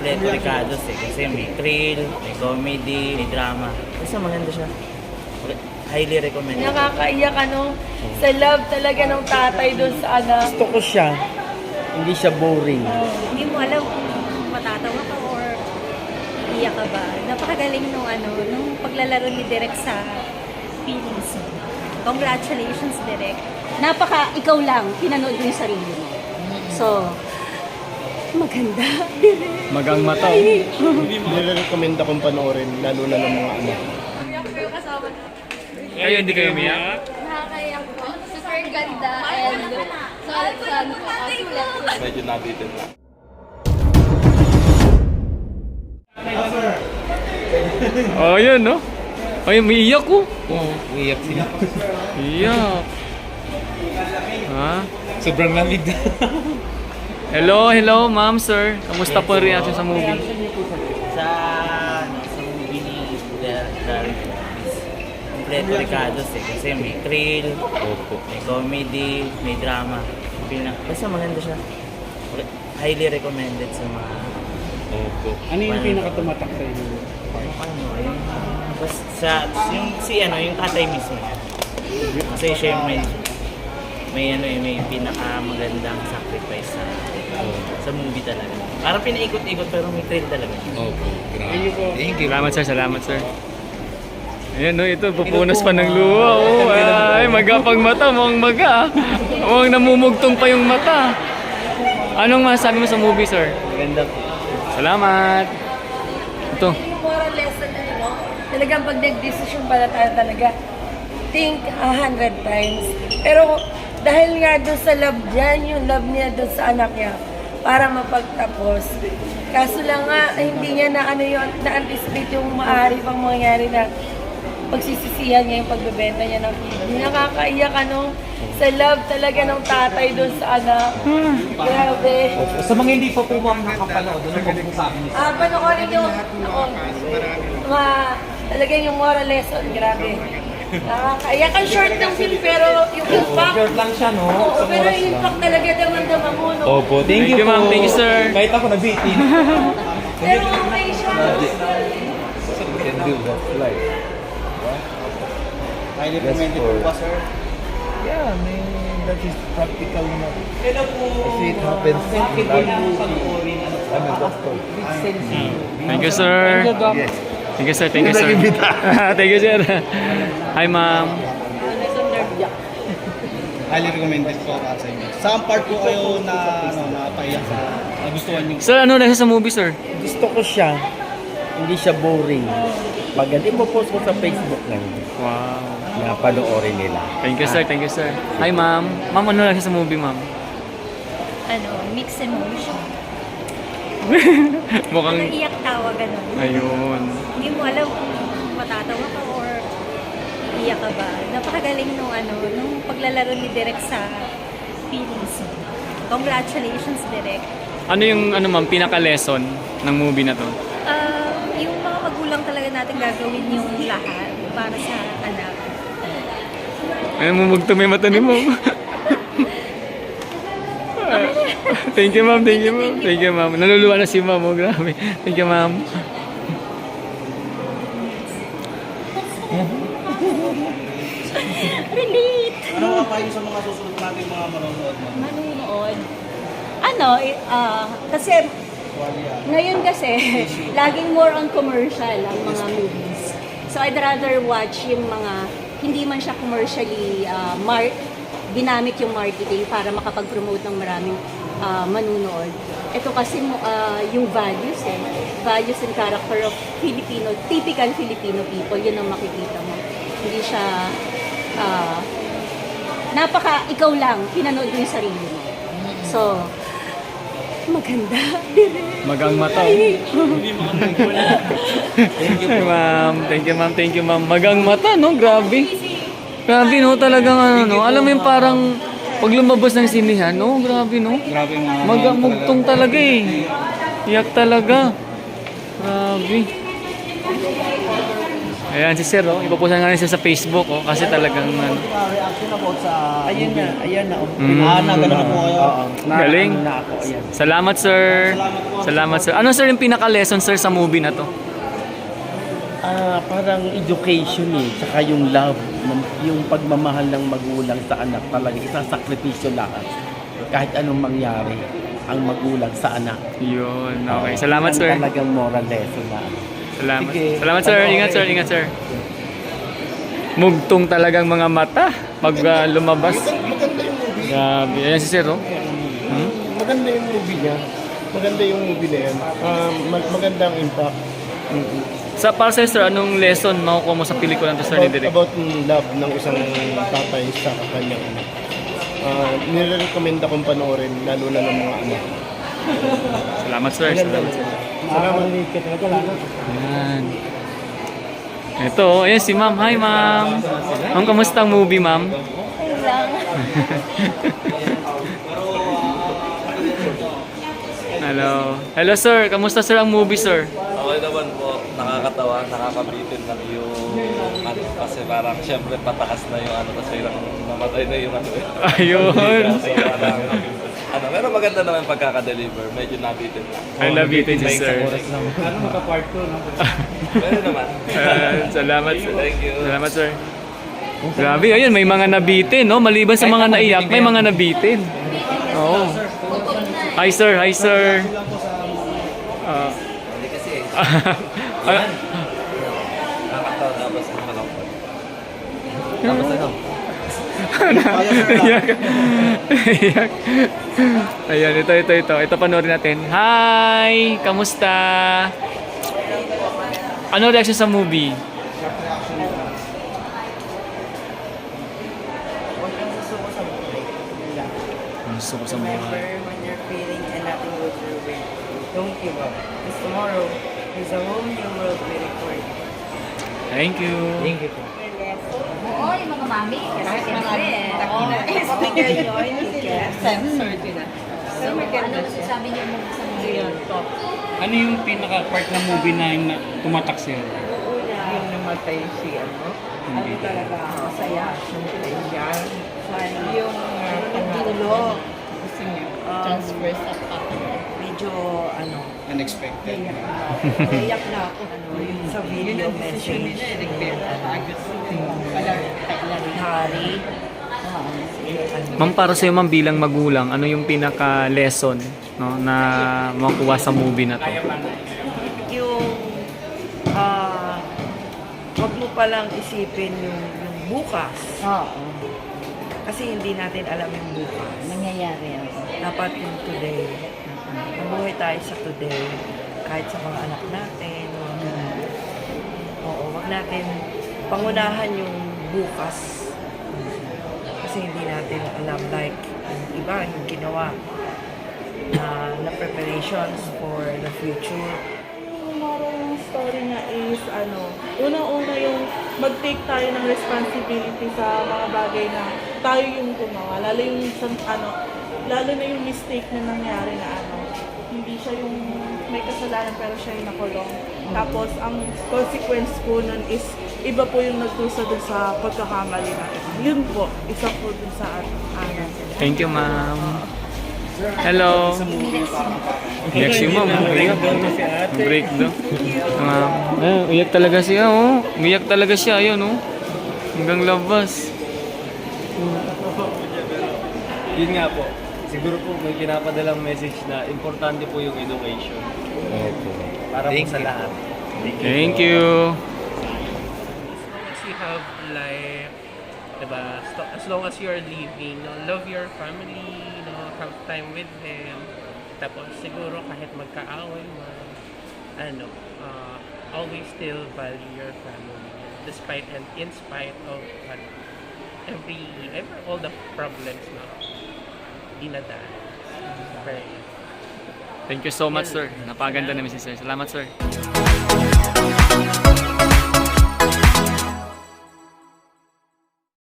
Kompleto Ricardos eh. Kasi may thrill, may comedy, may drama. Basta maganda siya. Highly recommended. Nakakaiyak sa love talaga ng tatay doon sa anak. Gusto ko siya. Hindi siya boring. Hindi mo alam kung matatawa ka or iiyak ka ba. Napakagaling nung paglalaro ni Direk sa feelings mo. Congratulations, Direk. Ikaw lang, pinanood mo yung sarili mo. So, maganda, Direk. Magang mata. Nire-recommend akong panoorin, lalo na ng mga anak. Kayo hindi kayo umiyak? Nakakaiyak po. Super ganda and solid po. Kasulat. Medyo nabitin lang. Oh, yun, no? Ay, may iyak ko. Oo, umiyak sila. Iyak. Ha? Sobrang lamig na. Hello, ma'am, sir. Kamusta po ang reaction sa movie? Sa movie ni Derek Kompleto Ricardos eh. Kasi may thrill, may comedy, may drama. Basta maganda siya. Highly recommended sa mga... Opo. Ano yung pinakatumatak sa inyo? Yung tatay mismo. Kasi siya yung may pinakamagandang sacrifice sa movie talaga. Parang pinaikot-ikot pero may thrill talaga. Opo, grabe. Thank you. Salamat, sir. Ayan, no, ito, pupunas pa ng luha. Oh, ay, magapang mata, mukhang maga. Mukhang namumugtong pa yung mata. Anong masasabi mo sa movie, sir? Maganda po. Salamat. Ito. Yung moral lesson talagang pag nag-decision pala tayo talaga, think 100 times. Pero dahil nga doon sa love dyan, yung love niya doon sa anak niya, para mapagtapos. Kaso lang nga, hindi niya na-anticipate yung maaari pang mangyari na pagsisisihan niya yung pagbebenta niya ng kidney. Nakakaiyak sa love talaga ng tatay doon sa anak. Grabe. Sa mga hindi pa po ma'am nakapanood, ano po po sa amin? Panoorin yung talagang yung moral lesson. Grabe. Nakakaiyak. Ang short ng film pero yung impact. Short lang siya, no? Oo, pero yung impact talaga damang-dama mo. No? Opo, thank you Thank you, ma'am. po. Thank you, sir. Kahit ako nag-18. Pero okay siya. Can do that life. Highly recommended po ba, sir? Yeah, that is practical naman. Kasi it happens in life. I'm a doctor. Thank you, sir. Thank you, sir. Thank you, sir. Thank you, sir. Hi, ma'am. Highly recommended po para sa inyo. Saan part po kayo na napaiyak sa nagustuhan niyo? Sir, ano na sa movie, sir? Gusto ko siya. Hindi siya boring. Maganda. Ipopost ko sa Facebook lang. Wow. Na panoorin nila. Thank you, sir. Thank you, sir. Hi, ma'am. Ma'am, ano na sa movie, ma'am? Mixed emotion. Mukhang... Iyak tawa, ganun. Ayun. Hindi mo alam kung matatawa ka or iiyak ka ba. Napakagaling nung paglalaro ni Direk sa feelings mo. Congratulations, Direk. Ano yung, ma'am, pinaka-lesson ng movie na to? Yung mga magulang talaga natin gagawin yung lahat para sa anak. Ay, mumugtong may mata ni ma'am. Thank you, ma'am. Thank you, ma'am. Thank you, ma'am. Naluluwa na si ma'am. Oh, grabe. Thank you, ma'am. Relate! Ano ang payo sa mga susunod nating mga manonood? Manunood. Kasi ngayon kasi, laging more on commercial ang mga movies. So I'd rather watch yung mga hindi man siya commercially ginamit yung marketing para makapag-promote ng maraming manunood. Ito kasi yung values values and character of typical Filipino people, yun ang makikita mo. Hindi siya, ikaw lang, pinanood mo yung sarili mo. So, maganda, Direk. Magang mata. Thank you, ma'am. Thank you, ma'am. Thank you, ma'am. Magang mata, no? Grabe. Grabe, no? Talagang Alam mo yung parang pag lumabas ng sinihan, no? Grabe, no? Grabe mga Magamugtong talaga eh. Iyak talaga. Grabe. Ayan si Sir, oh. Ipaposan nga rin siya sa Facebook, oh. Kasi talagang, ano. Reaction na po sa... Ayun na. Nagano na po kayo. Galing. Na ako, ayan. Salamat, Sir. Salamat, Sir. Ano, Sir, yung pinaka-lesson, Sir, sa movie na to? Parang education tsaka yung love, yung pagmamahal ng magulang sa anak talaga, isasakripisyo lahat. Kahit anong mangyari, ang magulang sa anak. Yun, okay. Salamat, Yan Sir. talagang moral lesson na. Salamat. Sige. Salamat, Sir. Ingat, Sir. Ingat, Sir. Mugtong talagang mga mata pag lumabas. Maganda yung movie. Grabe. Ayan si Sir, oh. Maganda yung movie niya. Maganda yung movie na yan. Magandang impact. Para sa Sir, anong lesson makukuha mo sa pelikula to, Sir, ni Direk? About love ng isang tatay sa kanyang anak. Nire-recommend akong panoorin, lalo na ng mga anak. Salamat, Sir. Salamat, Sir. Salamat. Ayan. Ito, ayan si Ma'am. Hi, Ma'am. Ma'am, kamusta ang movie, Ma'am? Okay lang. Hello. Hello, Sir. Kamusta, Sir, ang movie, Sir? Okay naman po, nakakatawa, nakakabitin lang yung ano, kasi parang syempre patakas na yung ano, kasi lang namatay na yung ano. Ayun. So, parang, ano, pero maganda naman yung pagkaka-deliver, medyo nabitin lang. I love you, si Sir. Ano magka-part 2, no? Pero naman. Salamat, Sir. Thank you. Salamat, Sir. Grabe, ayun, may mga nabitin, no? Maliban sa mga naiyak, may mga nabitin. Oo. Hi, Sir. Hi, Sir. Hindi kasi eh. Nakakatawa tapos ang malangkot. Tapos ano? Iyak. Iyak. Ayan, ito. Ito panoorin natin. Hi! Kamusta? Ano reaction sa movie? Ang gusto ko sa movie. When you're feeling and nothing will through it, don't give up. Because tomorrow is a whole new world waiting for you. Thank you. Thank you po. Oo, yung mga mami. Kasi siyempre, Censored yun na. So, ano sabi niyo mo sa movie? Ano yung pinaka-part ng movie na yung tumatak sa'yo? Yung namatay si ano. Ano talaga, masaya. Siyempre yan. Yung pagdulo. Gusto niya. Transfer sa medyo ano. Unexpected. Naiyak na ako. Ano, yung sa video message. Hari. Ma'am, para sa'yo, ma'am, bilang magulang, ano yung pinaka-lesson, no, na makuha sa movie na to? Yung wag mo palang isipin yung bukas. Oo. Kasi hindi natin alam yung bukas. Nangyayari yan. Dapat yung today. Mabuhay tayo sa today. Kahit sa mga anak natin. Wag natin pangunahan yung bukas. Kasi hindi natin alam, like yung iba yung ginawa na preparations for the future. Yung moral ng story niya is unang-una yung mag-take tayo ng responsibility sa mga bagay na tayo yung gumawa. Lalo na yung mistake na nangyari na hindi siya yung may kasalanan pero siya yung nakulong. Tapos ang consequence po nun is iba po yung nagdusa dun sa pagkakamali natin. Yun po, isa po dun sa amin. Thank you, ma'am. Hello. Iyak si ma'am. Iyak. Break daw. Iyak talaga siya, oh. Umiyak talaga siya, ayun, oh. Hanggang labas. Yun nga po. Siguro po may pinapadalang message na importante po yung education. Para po sa lahat. Thank you. As you have life, diba? As long as you're living, love your family, have time with them. Tapos siguro kahit magkaaway man, always still value your family. Despite and in spite of all the problems na dinadaan. Thank you so much, sir. Napaganda namin si sir. Salamat, sir.